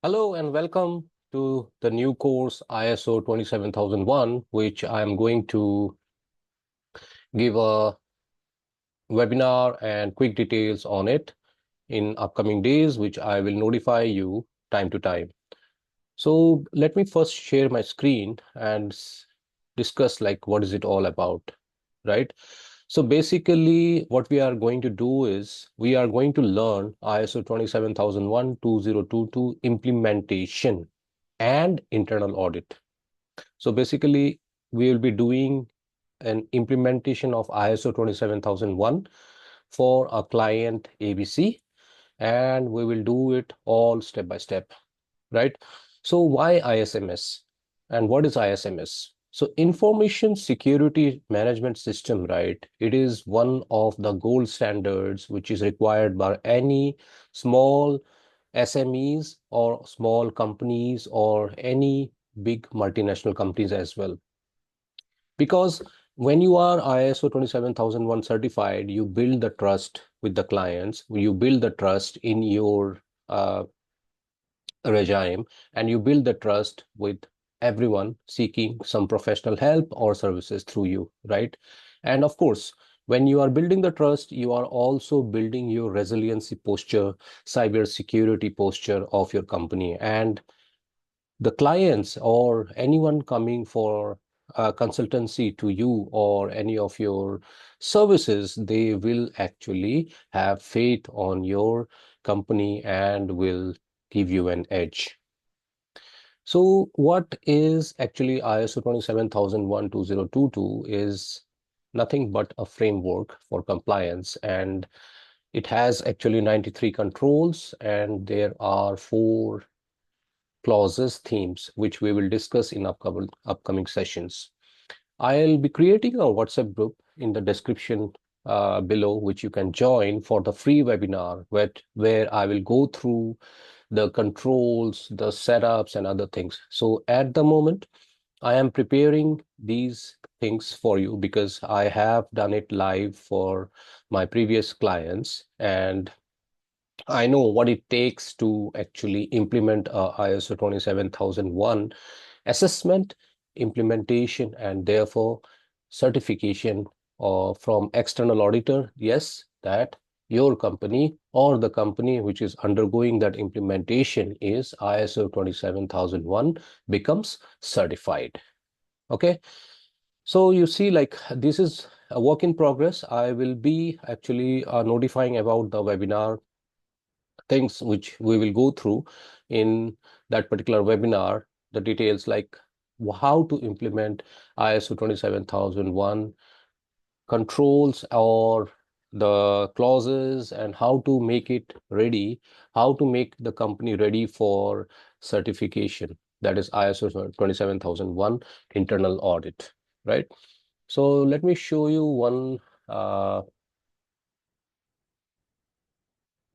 Hello and welcome to the new course ISO 27001, which I'm going to give a webinar and quick details on it in upcoming days, which I will notify you time to time. So let me first share my screen and discuss like what is it all about, right? So basically what we are going to do is we are going to learn ISO 27001 2022 implementation and internal audit. So basically, we will be doing an implementation of ISO 27001 for a client ABC, and we will do it all step by step, right? So why ISMS and what is ISMS? So Information Security Management System, right? It is one of the gold standards which is required by any small SMEs or small companies or any big multinational companies as well. Because when you are ISO 27001 certified, you build the trust with the clients, you build the trust in your regime, and you build the trust with everyone seeking some professional help or services through you, right? And of course, when you are building the trust, you are also building your resiliency posture, cyber security posture of your company. And the clients or anyone coming for consultancy to you or any of your services, they will actually have faith on your company and will give you an edge. So what is actually ISO 27001-2022 is nothing but a framework for compliance, and it has actually 93 controls, and there are 4 clauses, themes, which we will discuss in upcoming sessions. I'll be creating a WhatsApp group in the description below, which you can join for the free webinar, where I will go through the controls, the setups, and other things. So at the moment, I am preparing these things for you because I have done it live for my previous clients, and I know what it takes to actually implement ISO 27001 assessment, implementation, and therefore certification from external auditor. Yes, that your company or the company which is undergoing that implementation is ISO 27001 becomes certified. Okay. So you see, like this is a work in progress. I will be actually notifying about the webinar things which we will go through in that particular webinar, the details like how to implement ISO 27001 controls or the clauses and how to make it ready, how to make the company ready for certification. That is ISO 27001 internal audit, right? So let me show you one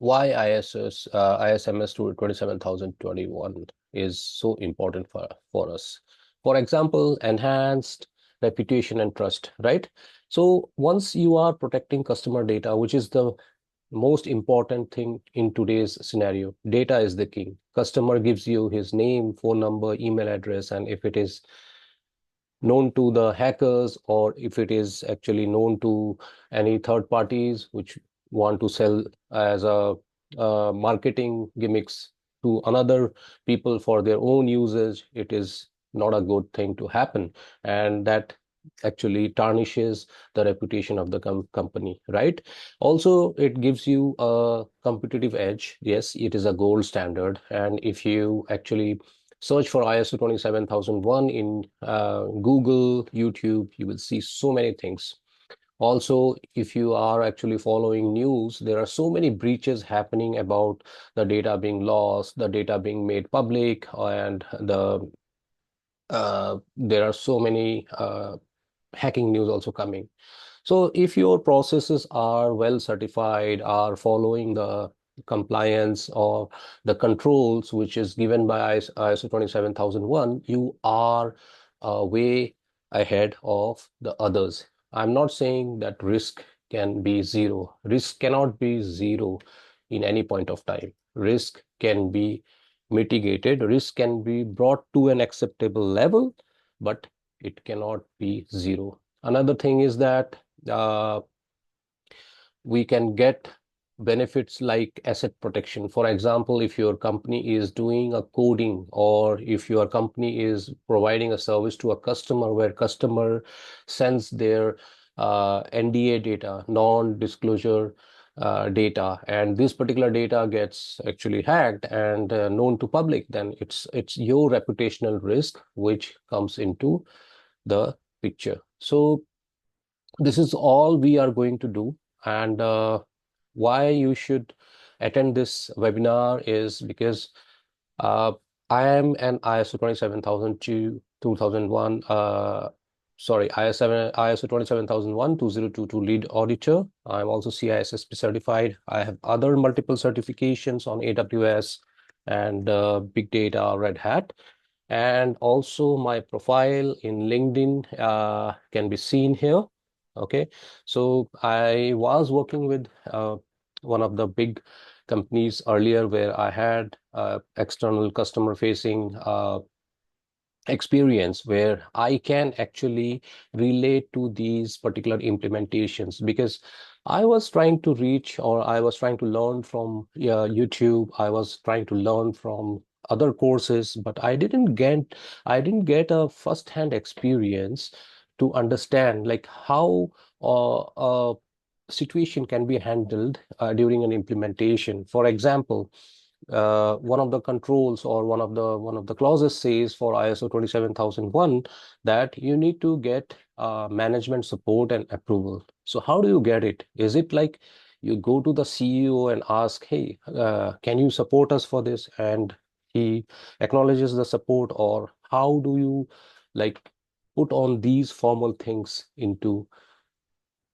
why ISMS 27021 is so important for us. For example, enhanced reputation and trust, right? So once you are protecting customer data, which is the most important thing in today's scenario, data is the king. Customer gives you his name, phone number, email address, and if it is known to the hackers or if it is actually known to any third parties which want to sell as a marketing gimmicks to another people for their own usage, it is not a good thing to happen, and that actually tarnishes the reputation of the company, right? Also, it gives you a competitive edge. Yes, it is a gold standard, and if you actually search for ISO 27001 in Google, YouTube, you will see so many things. Also, if you are actually following news, there are so many breaches happening about the data being lost, the data being made public, and there are so many hacking news also coming. So if your processes are well certified, are following the compliance or the controls which is given by ISO 27001, you are way ahead of the others. I'm not saying that risk can be zero. Risk cannot be zero in any point of time. Risk can be mitigated. Risk can be brought to an acceptable level, but it cannot be zero. Another thing is that uh, we can get benefits like asset protection. For example, if your company is doing a coding, or if your company is providing a service to a customer where customer sends their NDA data, non-disclosure data, and this particular data gets actually hacked and known to public, then it's your reputational risk which comes into the picture. So this is all we are going to do. And why you should attend this webinar is because uh, I am an ISO 27002 2001 sorry ISO 27001 2022 lead auditor. I'm also CISSP certified. I have other multiple certifications on AWS and big data, Red Hat. And also my profile in LinkedIn can be seen here. Okay, so I was working with one of the big companies earlier where I had external customer facing experience where I can actually relate to these particular implementations, because I was trying to reach, or I was trying to learn from YouTube. I was trying to learn from other courses, but I didn't get a first-hand experience to understand like how a situation can be handled during an implementation. For example, one of the controls, or one of the clauses says for ISO 27001 that you need to get management support and approval. So how do you get it? Is it like you go to the CEO and ask, hey, can you support us for this? And he acknowledges the support, or how do you like put on these formal things into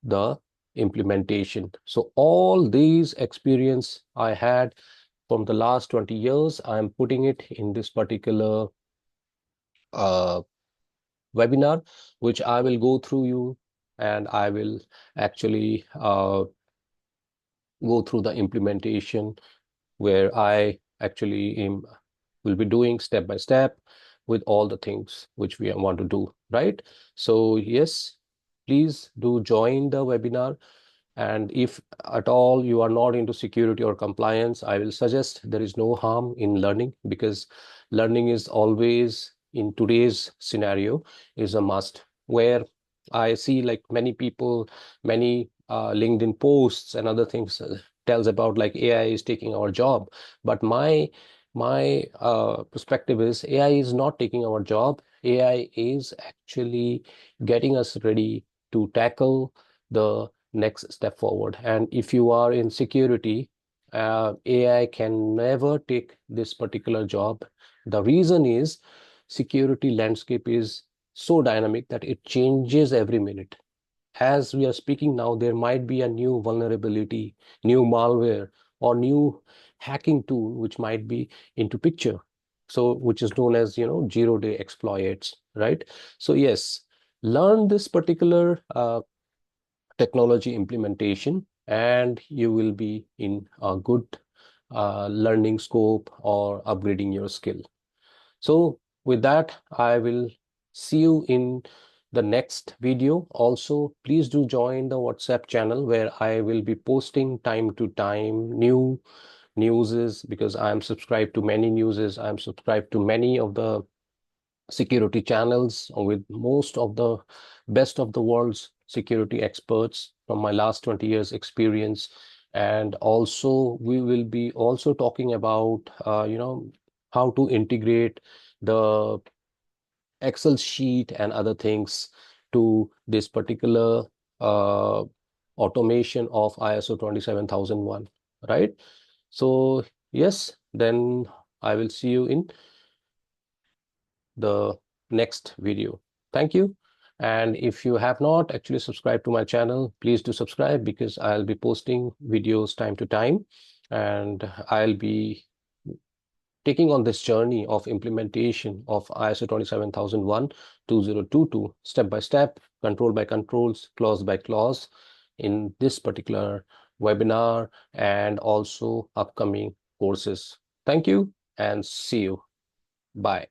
the implementation? So all these experience I had from the last 20 years, I'm putting it in this particular uh, webinar, which I will go through you, and I will actually go through the implementation where I actually will be doing step by step with all the things which we want to do, right? So yes, please do join the webinar. And if at all you are not into security or compliance, I will suggest there is no harm in learning, because learning is always, in today's scenario, is a must. Where I see like many people, many LinkedIn posts and other things tells about like AI is taking our job. But my perspective is AI is not taking our job. AI is actually getting us ready to tackle the next step forward. And if you are in security, AI can never take this particular job. The reason is security landscape is so dynamic that it changes every minute. As we are speaking now, there might be a new vulnerability, new malware, or new hacking tool which might be into picture. So which is known as, 0-day exploits, right? So yes, learn this particular technology implementation, and you will be in a good learning scope or upgrading your skill. So with that, I will see you in the next video. Also, please do join the WhatsApp channel where I will be posting time to time new newses, because I am subscribed to many newses. I am subscribed to many of the security channels with most of the best of the world's security experts from my last 20 years experience. And also we will be also talking about how to integrate the Excel sheet and other things to this particular uh, automation of ISO 27001, right? So yes, then I will see you in the next video. Thank you. And if you have not actually subscribed to my channel, please do subscribe, because I'll be posting videos time to time, and I'll be taking on this journey of implementation of ISO 27001 2022 step by step, control by controls, clause by clause, in this particular webinar and also upcoming courses. Thank you. and see you. Bye.